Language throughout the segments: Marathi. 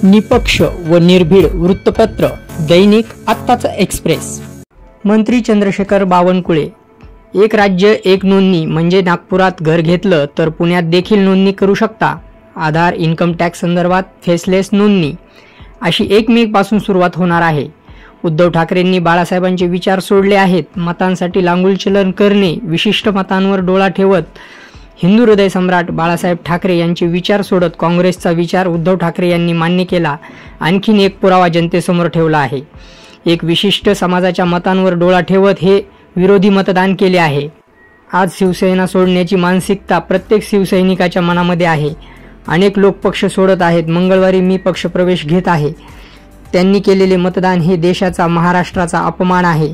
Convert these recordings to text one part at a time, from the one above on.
निपक्ष व निर्भीड वृत्तपत्र दैनिक आत्ताचा एक्सप्रेस। मंत्री चंद्रशेखर बावनकुळे, एक राज्य एक नोंदणी म्हणजे नागपुरात घर घेतलं तर पुण्यात देखील नोंदणी करू शकता। आधार इन्कम टॅक्स संदर्भात फेसलेस नोंदणी अशी 1 मे पासून सुरुवात होणार आहे। उद्धव ठाकरेंनी बाळासाहेबांचे विचार सोडले आहेत। मतांसाठी लांगुलचलन करणे, विशिष्ट मतांवर डोळा ठेवत हिंदू हृदय सम्राट बाळासाहेब ठाकरे यांचे विचार सोडत काँग्रेसचा विचार उद्धव ठाकरे यांनी मान्य केला। आणखीन एक पुरावा जनतेसमोर ठेवला आहे। एक विशिष्ट समाजाच्या मतांवर डोळा ठेवत हे विरोधी मतदान केले आहे। आज शिवसेना सोडण्याची मानसिकता प्रत्येक शिवसैनिकाच्या मनामध्ये आहे। अनेक लोक पक्ष सोडत आहेत। मंगळवारी मी पक्ष प्रवेश घेत आहे। त्यांनी केलेले मतदान हे देशाचा, महाराष्ट्राचा अपमान आहे।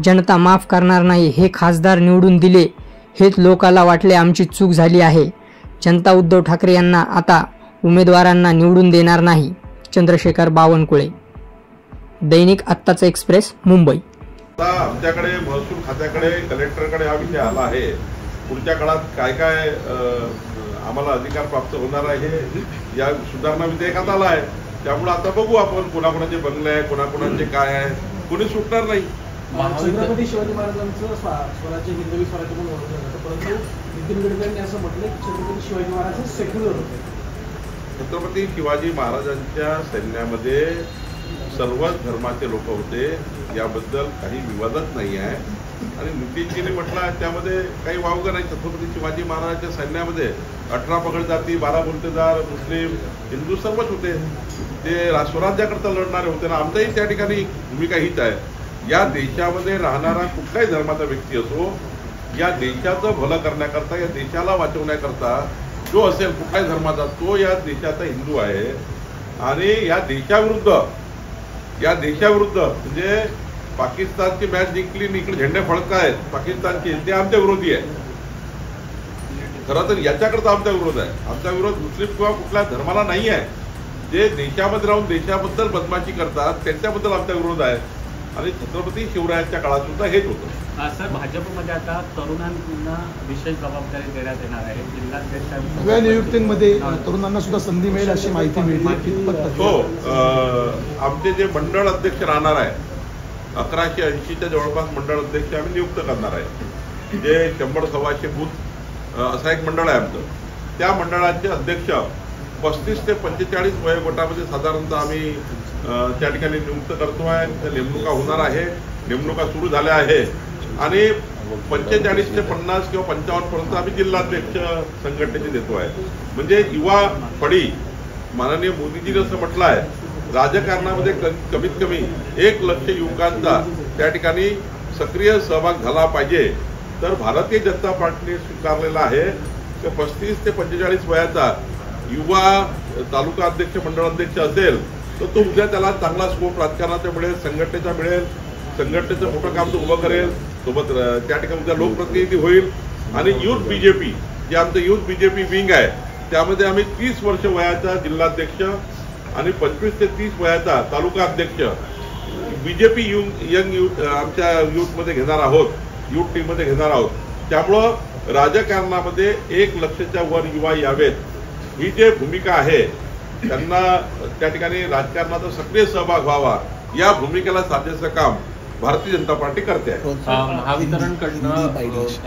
जनता माफ करणार नाही। हे खासदार निवडून दिले हेच लोकांना वाटले आमची चूक झाली आहे। जनता उद्धव ठाकरे यांना आता उमेदवारांना निवडून देणार नाही। चंद्रशेखर बावनकुळे, दैनिक आत्ताचा एक्सप्रेस, मुंबई। आमच्याकडे महसूल खात्याकडे, कलेक्टरकडे हा विषय आला आहे। पुढच्या काळात काय काय आम्हाला अधिकार प्राप्त होणार आहे या सुधारणा विधेयकात आला आहे। त्यामुळे आता बघू आपण कोणाकोणाचे बंगले आहे, कोणाकोणाचे काय आहे, कोणी सुटणार नाही। छत्रपती शिवाजी महाराजांचं स्वराज्य हिंदवी स्वराज्य म्हणून ओळखलं जातं, परंतु नितीन गडकरींनी असं म्हटलं की छत्रपती शिवाजी महाराज सेक्युलर होते। छत्रपती शिवाजी महाराजांच्या सैन्यामध्ये सर्वच धर्माचे लोक होते, याबद्दल काही विवादच नाही आहे। आणि नितीनजीने म्हटलं त्यामध्ये काही वावगं नाही। छत्रपती शिवाजी महाराजांच्या सैन्यामध्ये 18 पगड जाती, 12 बोलतेदार, मुस्लिम, हिंदू सर्वच होते। ते स्वराज्याकरता लढणारे होते ना। आमच्याही त्या ठिकाणी भूमिका हीच आहे। या देशामध्ये राहणारा कुठल्याही धर्माचा व्यक्ती असो, या देशाचं भलं करण्याकरता, या देशाला वाचवण्याकरता जो असेल कुठल्याही धर्माचा, तो या देशाचा हिंदू आहे। आणि या देशाविरुद्ध म्हणजे पाकिस्तानची मॅच जिंकली आणि इकडे झेंडे फडकतायत पाकिस्तानचे, ते आमच्या विरोधी आहे। खरं तर याच्याकरता आमचा विरोध आहे। आमचा विरोध मुस्लिम किंवा कुठल्या धर्माला नाही आहे। जे देशामध्ये राहून देशाबद्दल बदमाशी करतात त्यांच्याबद्दल आमचा विरोध आहे। आणि छत्रपती शिवरायांच्या काळात सुद्धा हेच होतं। सर, भाजपमध्ये आता तरुणांना विशेष जबाबदारी देण्यात येणार आहे। जिल्हाध्यक्ष नव्या नियुक्तींमध्ये तरुणांना सुद्धा संधी मिळेल अशी माहिती मिळते। हो, आमचे जे मंडळ अध्यक्ष राहणार आहे, 1180च्या जवळपास मंडळ अध्यक्ष आम्ही नियुक्त करणार आहे। जे 100-125 बूथ असं एक मंडळ आहे आमचं। त्या मंडळाचे अध्यक्ष 35 ते 45 वयोगटामध्ये साधारणतः आम्ही त्या ठिकाणी नियुक्त करतोय। त्या नेमणुका होणार आहे, नेमणुका सुरू झाल्या आहे। आणि 45 ते 50 किंवा 55 पर्यंत आम्ही जिल्हाध्यक्ष संघटनेचे देतोय। म्हणजे युवा फळी, माननीय मोदीजीने असं म्हटलं आहे, राजकारणामध्ये कमीत कमी 1 लाख युवकांचा त्या ठिकाणी सक्रिय सहभाग झाला पाहिजे। तर भारतीय जनता पार्टीने स्वीकारलेला आहे की 35 ते 45 वयाचा युवा तालुका अध्यक्ष, मंडळ अध्यक्ष असेल तर तो उद्या त्याला चांगला स्कोप राजकारणाचा मिळेल, संघटनेचा मिळेल, संघटनेचं मोठं काम तो उभं करेल, सोबत त्या ठिकाणी उद्या लोकप्रतिनिधी होईल। आणि युथ बीजेपी, जे आमचं युथ बीजेपी विंग आहे, त्यामध्ये आम्ही 30 वर्ष वयाचा जिल्हाध्यक्ष आणि 25 ते 30 वयाचा तालुका अध्यक्ष बीजेपी यंग युथ आमच्या युथमध्ये घेणार आहोत, युथ टीममध्ये घेणार आहोत। त्यामुळं राजकारणामध्ये 1 लाखाच्या वर युवा यावेत, ही जे भूमिका आहे त्यांना त्या ठिकाणी राजकारणाचा सक्रिय सहभाग व्हावा, या भूमिकेला साधण्याचं काम भारतीय जनता पार्टी करते आहे। महावितरणकडनं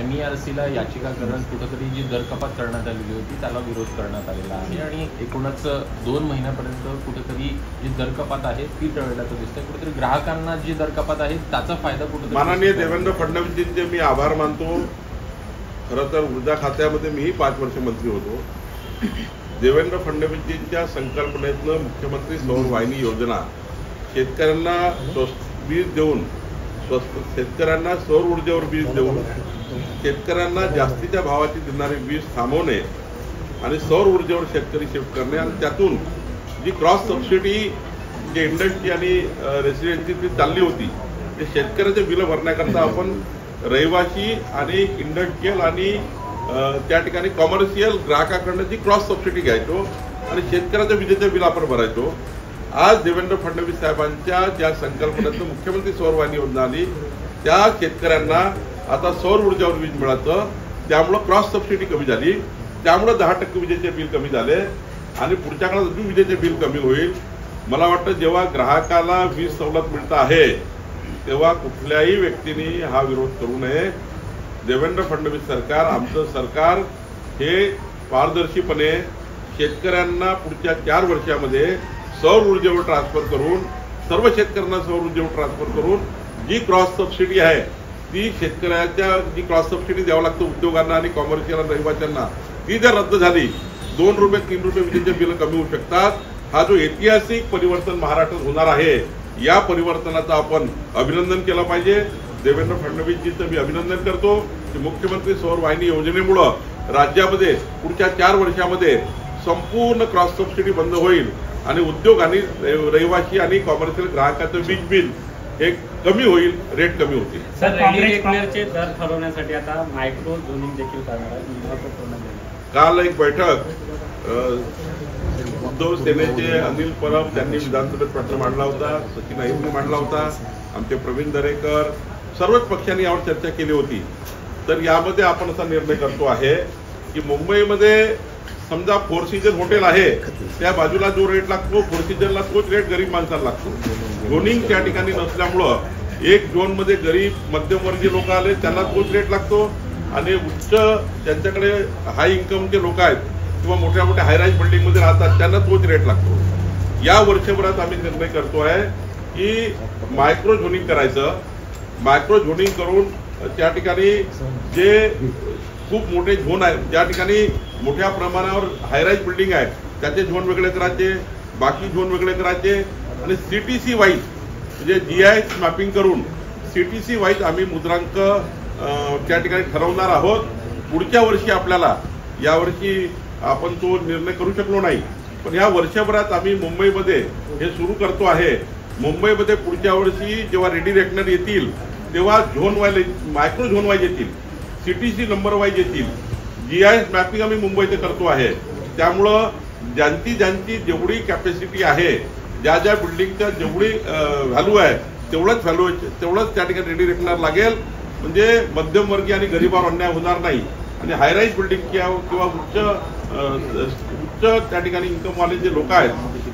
MERCला याचिका करत कुठेतरी जी दर कपात करण्यात आलेली होती त्याला विरोध करण्यात आलेला आहे। आणि एकूणच 2 महिन्यापर्यंत कुठेतरी जी दर कपात आहे ती टळल्याचं दिसतंय। कुठेतरी ग्राहकांना जी दर कपात आहे त्याचा फायदा कुठेतरी माननीय देवेंद्र फडणवीसजींचे मी आभार मानतो। खरं तर ऊर्जा खात्यामध्ये मीही 5 वर्ष मंत्री होतो। देवेंद्र फडणवीसजींच्या संकल्पनेतनं मुख्यमंत्री सौर वाहिनी योजना, शेतकऱ्यांना वीज देऊन, शेतकऱ्यांना सौर ऊर्जेवर वीज देऊन, शेतकऱ्यांना जास्तीच्या भावाची देणारी वीज थांबवणे आणि सौर ऊर्जेवर शेतकरी शिफ्ट करणे। आणि त्यातून जी क्रॉस सबसिडी जे इंडस्ट्री आणि रेसिडेन्सी चालली होती, ते शेतकऱ्याचे बिलं भरण्याकरता आपण रहिवासी आणि इंडस्ट्रियल आणि त्या ठिकाणी कॉमर्शियल ग्राहकाकडनं जी क्रॉस सबसिडी घ्यायचो आणि शेतकऱ्याच्या विजेचे बिल आपण भरायचो। आज देवेंद्र फडणवीस साहेबांच्या ज्या संकल्पनेतून मुख्यमंत्री सौर वाहिनी योजना आली, त्या शेतकऱ्यांना आता सौर ऊर्जेवर वीज मिळालं, त्यामुळं क्रॉस सबसिडी कमी झाली, त्यामुळे 10% विजेचे बिल कमी झाले आणि पुढच्या काळात अजून विजेचे बिल कमी होईल। मला वाटतं जेव्हा ग्राहकाला वीज सवलत मिळत आहे तेव्हा कुठल्याही व्यक्तीने हा विरोध करू नये. देवेंद्र फडणवीस सरकार, आमचं सरकार हे पारदर्शीपणे शेतकऱ्यांना पुढच्या 4 वर्षामध्ये सौर ऊर्जेवर ट्रान्सफर करून, सर्व शेतकऱ्यांना सौर ऊर्जेवर ट्रान्सफर करून जी क्रॉस सबसिडी आहे ती शेतकऱ्याच्या जी क्रॉस सबसिडी द्यावं लागतं उद्योगांना आणि कॉमर्शियल रहिवाशांना, ती जर रद्द झाली 2 रुपये 3 रुपये विजेचे बिल कमी होऊ शकतात. हा जो ऐतिहासिक परिवर्तन महाराष्ट्रात होणार आहे, या परिवर्तनाचं आपण अभिनंदन केलं पाहिजे. देवेंद्र फडणवीसजींचं मी अभिनंदन करतो की मुख्यमंत्री सौर वाहिनी योजनेमुळं राज्यामध्ये पुढच्या 4 वर्षामध्ये संपूर्ण क्रॉस सबसिडी बंद होईल आणि उद्योग आणि रहिवासी आणि कॉमर्शियल ग्राहकाचं वीज बिल हे कमी होईल, रेट कमी होतील. सर, रेग्युलेटरचे दर ठरवण्यासाठी आता मायक्रो झोनिंग देखील करणार आहे. काल एक बैठक उद्धव सेनेचे अनिल परब त्यांनी विधानसभेत प्रश्न मांडला होता, सचिन अहिरने मांडला होता, आमचे प्रवीण दरेकर, सर्वच पक्षांनी यावर चर्चा केली होती. तर यामध्ये आपण असा निर्णय करतो आहे की मुंबईमध्ये समजा 4 सीझन हॉटेल आहे, त्या बाजूला जो रेट लागतो 4 सीझनला तोच रेट गरीब माणसाला लागतो. झोनिंग त्या ठिकाणी नसल्यामुळं 1 झोनमध्ये गरीब मध्यमवर्गीय लोक आले त्यांना तोच रेट लागतो आणि उच्च त्यांच्याकडे हाय इन्कमचे लोक आहेत किंवा मोठ्या मोठ्या हायराईज बिल्डिंगमध्ये राहतात त्यांना तोच रेट लागतो. या वर्षभरात आम्ही निर्णय करतो आहे की मायक्रो झोनिंग करायचं. मायक्रो झोनिंग करून त्या ठिकाणी जे खूप मोठे झोन आहेत, ज्या ठिकाणी मोठ्या प्रमाणावर हायराईज बिल्डिंग आहे त्याचे झोन वेगळे करायचे, बाकी झोन वेगळे करायचे आणि सीटीसी वाईज म्हणजे GIS मॅपिंग करून सीटीसी वाईज आम्ही मुद्रांक त्या ठिकाणी ठरवणार आहोत. पुढच्या वर्षी आपल्याला, यावर्षी आपण तो निर्णय करू शकलो नाही, पण या वर्षभरात आम्ही मुंबईमध्ये हे सुरू करतो आहे. मुंबईमध्ये पुढच्या वर्षी जेव्हा रेडी रेकनर येतील तेव्हा zone wise, micro zone wise येतील, सीटीसी नंबर वाईज येतील. GIS मॅपिंग आम्ही मुंबईत करतो आहे. त्यामुळं ज्यांची जेवढी कॅपॅसिटी आहे, ज्या बिल्डिंगच्या जेवढी व्हॅल्यू आहे तेवढंच त्या ठिकाणी रेडी रेकनर लागेल. म्हणजे मध्यमवर्गीय आणि गरिबावर अन्याय होणार नाही आणि हायराईज बिल्डिंग किंवा उच्च त्या ठिकाणी इन्कमवाले जे लोक आहेत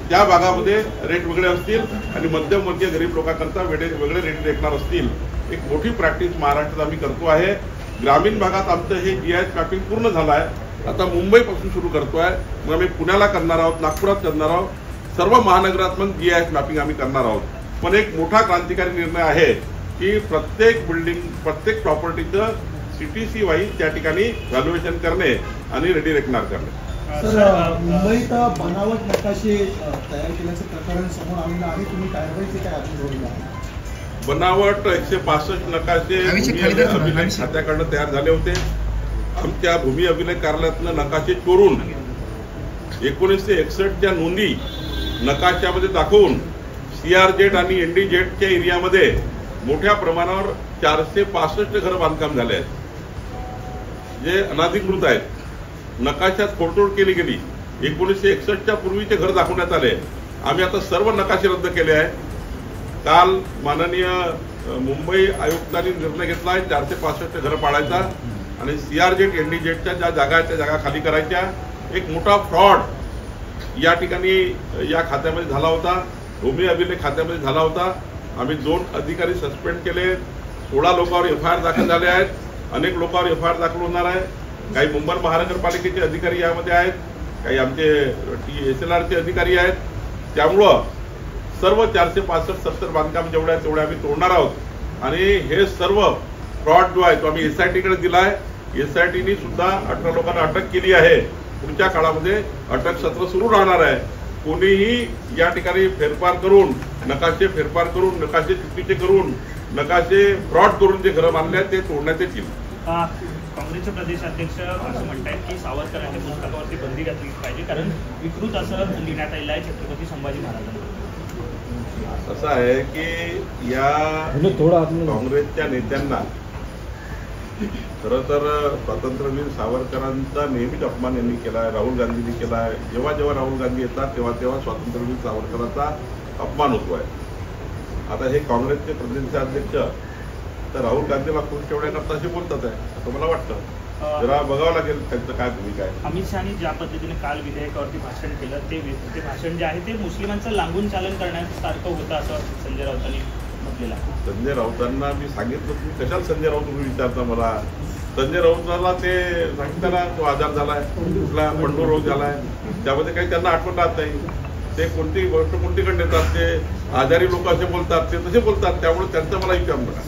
त्या भागामध्ये रेट वेगळे असतील आणि मध्यमवर्गीय गरीब लोकांकरता वेगळे रेट रेकनर असतील. एक मोठी प्रॅक्टिस महाराष्ट्रात आम्ही करतो आहे. ग्रामीण भागात आमचं हे GIS मॅपिंग पूर्ण झालं आहे. आता मुंबईपासून सुरू करतो आहे. मग आम्ही पुण्याला करणार आहोत, नागपुरात करणार आहोत, सर्व महानगरात मग GIS मॅपिंग आम्ही करणार आहोत. पण एक मोठा क्रांतिकारी निर्णय आहे की प्रत्येक बिल्डिंग, प्रत्येक प्रॉपर्टीचं सीटीसी वाईज त्या ठिकाणी व्हॅल्युएशन करणे आणि रेडी रेकनर करणे. सर, मुंबईत बनावट नकाशे तयार केल्याचं प्रकरण समोर आलेलं आहे. तुम्ही कारवाईचे काय अनुभव? बनावट 165 नकाशे भूमी अभिलेख खात्याकडनं तयार झाले होते. आमच्या भूमी अभिलेख कार्यालयातनं नकाशे चोरून 1961च्या नोंदी नकाशामध्ये दाखवून CRZ आणि NDZच्या एरियामध्ये मोठ्या प्रमाणावर 465 घरं बांधकाम झाले आहेत, जे अनधिकृत आहेत. नकाशात फोडतोड केली गेली. 1961च्या पूर्वीचे घर दाखवण्यात आले. आम्ही आता सर्व नकाशे रद्द केले आहे. काल माननीय मुंबई आयुक्तांनी निर्णय घेतला आहे 465 घरं पाडायचा आणि CRZ NDZच्या ज्या जागा आहेत त्या जागा खाली करायच्या. एक मोठा फ्रॉड या ठिकाणी या खात्यामध्ये झाला होता, भूमी अभिलेख खात्यामध्ये झाला होता. आम्ही 2 अधिकारी सस्पेंड केले, 16 लोकांवर FIR दाखल झाले आहेत, अनेक लोकांवर FIR दाखल होणार आहे. काही मुंबई महानगरपालिकेचे अधिकारी यामध्ये आहेत, काही आमचे SLRचे अधिकारी आहेत. त्यामुळं सर्व 465-70 बांधकाम जेवढे आहेत तेवढे आम्ही तोडणार आहोत आणि हे सर्व फ्रॉड जो आहे तो आम्ही SITकडे दिला आहे. SITनी सुद्धा 18 लोकांना अटक केली आहे. पुढच्या काळामध्ये अटक सत्र सुरू राहणार आहे. कोणीही या ठिकाणी फेरफार करून, नकाशे फेरफार करून, नकाशे चुकीचे करून, नकाशे फ्रॉड करून जे घरं बांधले आहेत ते तोडण्यात येतील. काँग्रेसचे प्रदेश अध्यक्ष असं म्हणतात की सावरकर यांच्या पुस्तकावरती बंदी घातली पाहिजे कारण विकृत असं लिहिण्यात आलेलं आहे छत्रपती संभाजी महाराजांना. असं आहे की या काँग्रेसच्या नेत्यांना खरं तर स्वातंत्र्यवीर सावरकरांचा नेहमीच अपमान यांनी केला आहे, राहुल गांधींनी केला आहे. जेव्हा जेव्हा राहुल गांधी येतात तेव्हा स्वातंत्र्यवीर सावरकरांचा अपमान होतो आहे. आता हे काँग्रेसचे प्रदेशाध्यक्ष तर राहुल गांधीला खुश ठेवण्याकरता असे बोलतात आहे असं मला वाटतं. जरा बघावं लागेल त्यांचं काय भूमिका आहे. अमित शहानी ज्या पद्धतीने काल विधेयकावरती भाषण केलं ते भाषण जे आहे ते मुस्लिमांचं लांबून चालन करण्यासारखं होतं असं संजय राऊतांनी म्हटलेलं आहे. संजय राऊतांना मी सांगितलं, तुम्ही कशाला संजय राऊत तुम्ही विचारता मला. संजय राऊतांना ते सांगितलं ना, तो आजार झालाय, कुठला पंडू रोग झालाय, त्यामध्ये काही त्यांना आठवण राहत नाही. ते कोणती गोष्ट कोणतीकडे नेतात, ते आजारी लोक असे बोलतात, ते तसे बोलतात. त्यामुळे त्यांचं मला विचार नका.